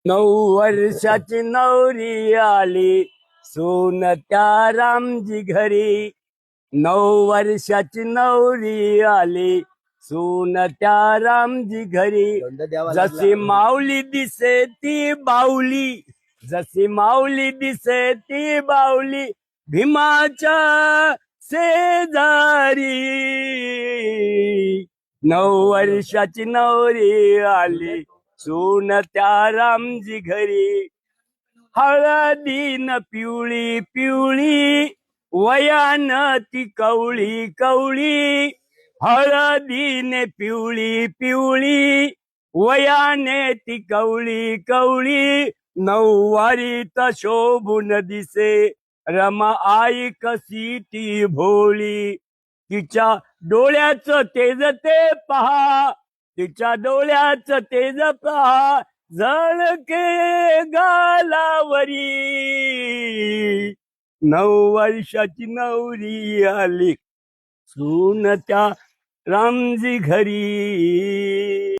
9 वर्षाची नवरी आली सून त्या रामजी घरी. 9 वर्षाची नवरी आली सून त्या रामजी घरी. जशी माऊली दिसे ती बाऊली, जशी माऊली दिसे ती बाऊली, भीमाच्या शेजारी. 9 वर्षाची नवरी आली सून त्या रामजी घरी. हळदीन पिवळी पिवळी वयान ती कवळी कवळी. हळदीने पिवळी पिवळी वयाने ती कवळी कवळी. 9वारीत शोभून दिसे रमा आई कशी ती भोळी. तिच्या डोळ्याचं तेज ते पहा, तिच्या डोळ्याचं तेज पहा, झळके गालावरी. 9 वर्षाची नवरी आली सून त्या रामजी घरी.